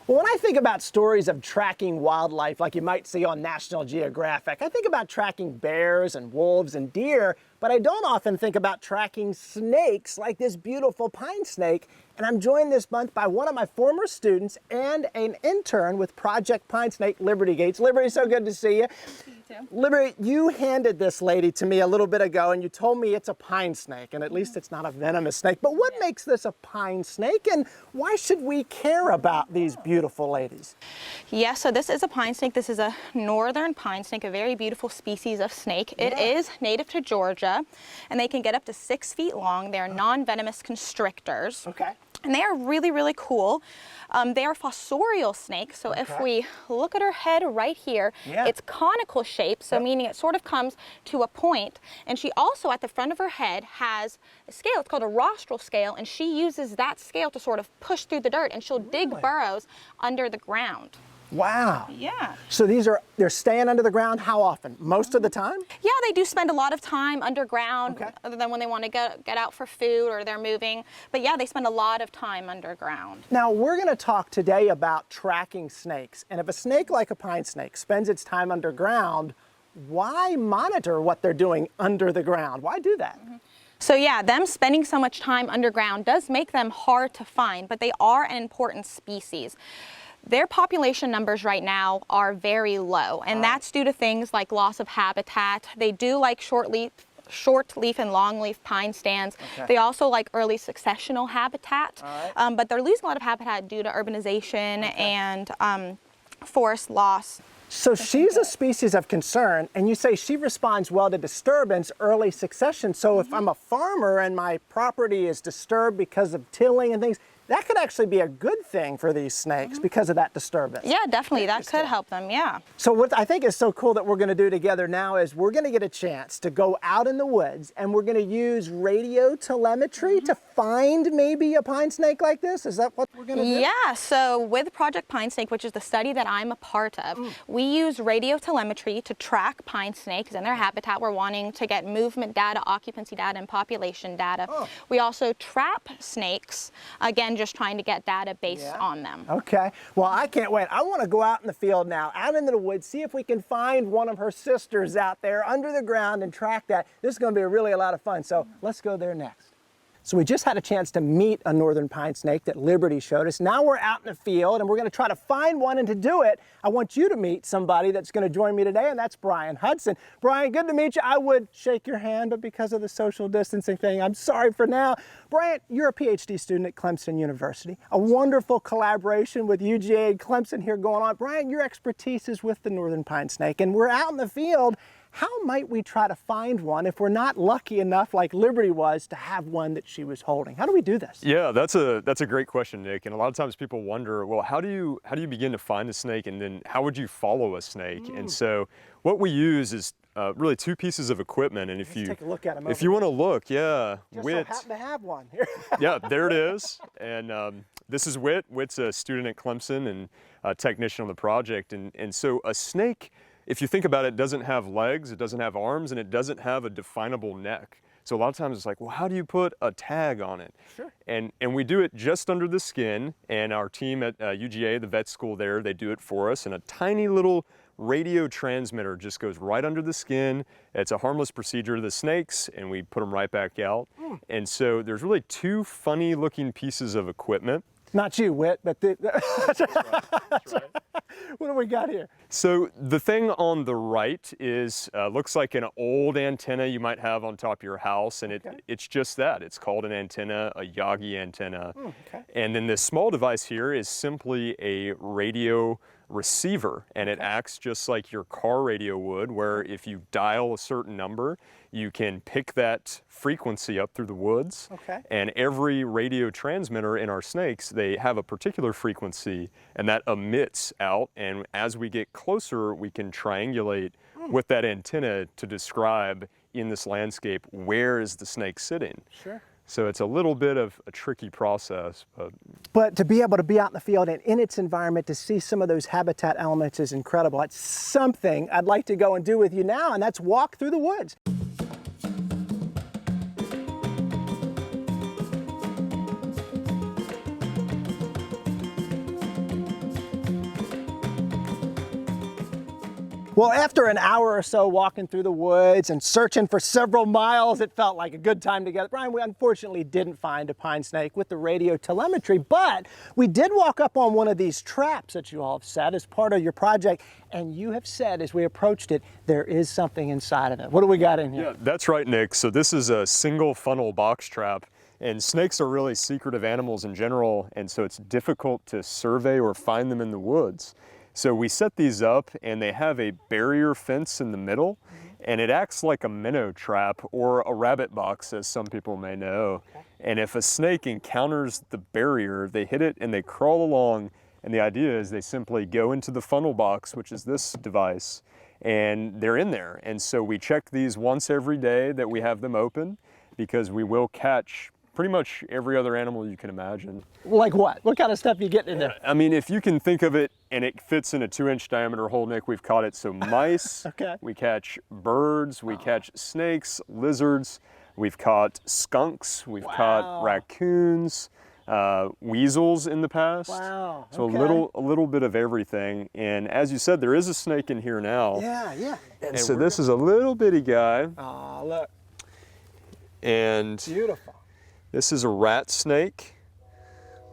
Well, when I think about stories of tracking wildlife like you might see on National Geographic, I think about tracking bears and wolves and deer, but I don't often think about tracking snakes like this beautiful pine snake. And I'm joined this month by one of my former students and an intern with Project Pine Snake, Liberty Gates. Liberty, so good to see you. Liberty, you handed this lady to me a little bit ago and you told me it's a pine snake, and at least it's not a venomous snake. But what makes this a pine snake, and why should we care about these beautiful ladies? Yeah, so this is a pine snake. This is a northern pine snake, a very beautiful species of snake. It is native to Georgia, and they can get up to 6 feet long. They're non-venomous constrictors. Okay. And they are really, really cool. They are fossorial snakes, so if we look at her head right here, it's conical shape, so meaning it sort of comes to a point. And she also, at the front of her head, has a scale. It's called a rostral scale, and she uses that scale to sort of push through the dirt, and she'll dig burrows under the ground. Wow. Yeah. So they're staying under the ground how often? Most of the time? Yeah, they do spend a lot of time underground, other than when they want to get out for food or they're moving. But yeah, they spend a lot of time underground. Now, we're going to talk today about tracking snakes. And if a snake like a pine snake spends its time underground, why monitor what they're doing under the ground? Why do that? So yeah, them spending so much time underground does make them hard to find, but they are an important species. Their population numbers right now are very low, and that's due to things like loss of habitat. They do like short leaf and long leaf pine stands. They also like early successional habitat, but they're losing a lot of habitat due to urbanization and forest loss. So she's a species of concern, and you say she responds well to disturbance, early succession. So if I'm a farmer and my property is disturbed because of tilling and things, that could actually be a good thing for these snakes because of that disturbance. Yeah, definitely. That could help them, yeah. So what I think is so cool that we're going to do together now is we're going to get a chance to go out in the woods, and we're going to use radio telemetry to find maybe a pine snake like this. Is that what we're going to do? Yeah, so with Project Pine Snake, which is the study that I'm a part of, we use radio telemetry to track pine snakes and their habitat. We're wanting to get movement data, occupancy data, and population data. We also trap snakes, again, just trying to get data based on them. Okay, well, I can't wait. I want to go out in the field now, out into the woods, see if we can find one of her sisters out there under the ground and track that. This is going to be really a lot of fun, so let's go there next. So we just had a chance to meet a northern pine snake that Liberty showed us. Now we're out in the field and we're going to try to find one, and to do it, I want you to meet somebody that's going to join me today, and that's Brian Hudson. Brian, good to meet you. I would shake your hand, but because of the social distancing thing, I'm sorry for now. Brian, you're a PhD student at Clemson University. A wonderful collaboration with UGA and Clemson here going on. Brian, your expertise is with the northern pine snake, and we're out in the field. How might we try to find one if we're not lucky enough, like Liberty was, to have one that she was holding? How do we do this? Yeah, that's a great question, Nick. And a lot of times people wonder, well, how do you begin to find a snake, and then how would you follow a snake? And so what we use is really two pieces of equipment. And if you take a look at them, if you want to look, Just Whit. so happen to have one here. Yeah, there it is. And this is Whit. Whit's a student at Clemson and a technician on the project. And so a snake, if you think about it, doesn't have legs, it doesn't have arms, and it doesn't have a definable neck. So a lot of times it's like, well, how do you put a tag on it? Sure. And we do it just under the skin, and our team at UGA, the vet school there, they do it for us, and a tiny little radio transmitter just goes right under the skin. It's a harmless procedure to the snakes, and we put them right back out. And so there's really two funny looking pieces of equipment. Not you, Whit, but That's right. what do we got here? So the thing on the right is looks like an old antenna you might have on top of your house, and it's just that. It's called an antenna, a Yagi antenna. And then this small device here is simply a radio receiver, and it acts just like your car radio would, where if you dial a certain number, you can pick that frequency up through the woods. And every radio transmitter in our snakes, they have a particular frequency, and that emits out, and as we get closer, we can triangulate with that antenna to describe in this landscape where is the snake sitting. Sure. So it's a little bit of a tricky process. But to be able to be out in the field and in its environment to see some of those habitat elements is incredible. It's something I'd like to go and do with you now, and that's walk through the woods. Well, after an hour or so walking through the woods and searching for several miles, it felt like a good time together. Brian, we unfortunately didn't find a pine snake with the radio telemetry, but we did walk up on one of these traps that you all have set as part of your project, and you have said as we approached it, there is something inside of it. What do we got in here? Yeah, that's right, Nick. So this is a single funnel box trap, and snakes are really secretive animals in general, and so it's difficult to survey or find them in the woods. So we set these up, and they have a barrier fence in the middle, and it acts like a minnow trap or a rabbit box, as some people may know. Okay. And if a snake encounters the barrier, they hit it and they crawl along, and the idea is they simply go into the funnel box, which is this device, and they're in there. And so we check these once every day that we have them open, because we will catch pretty much every other animal you can imagine. Like what? What kind of stuff you getting in there? I mean, if you can think of it, and it fits in a 2-inch diameter hole, Nick, we've caught it. So mice, okay. We catch birds, we catch snakes, lizards, we've caught skunks, we've caught raccoons, weasels in the past. Wow. So a little bit of everything. And as you said, there is a snake in here now. Yeah. And so this is a little bitty guy. Oh, look. And beautiful. This is a rat snake,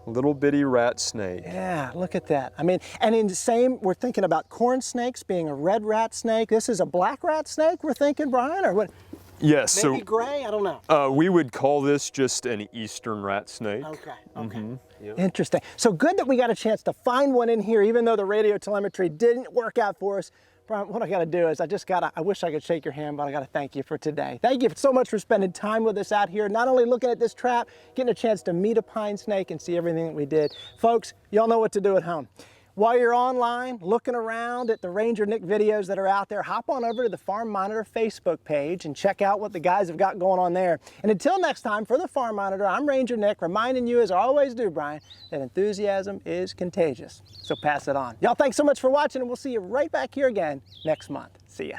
little bitty rat snake. Yeah, look at that. I mean, and in the same, we're thinking about corn snakes being a red rat snake. This is a black rat snake, we're thinking, Brian, or what? Yes. Maybe gray, I don't know. We would call this just an eastern rat snake. Okay. Yep. Interesting. So good that we got a chance to find one in here, even though the radio telemetry didn't work out for us. Brian, what I got to do is I wish I could shake your hand, but I got to thank you for today. Thank you so much for spending time with us out here, not only looking at this trap, getting a chance to meet a pine snake and see everything that we did. Folks, y'all know what to do at home. While you're online, looking around at the Ranger Nick videos that are out there, hop on over to the Farm Monitor Facebook page and check out what the guys have got going on there. And until next time, for the Farm Monitor, I'm Ranger Nick, reminding you, as I always do, Brian, that enthusiasm is contagious. So pass it on. Y'all, thanks so much for watching, and we'll see you right back here again next month. See ya.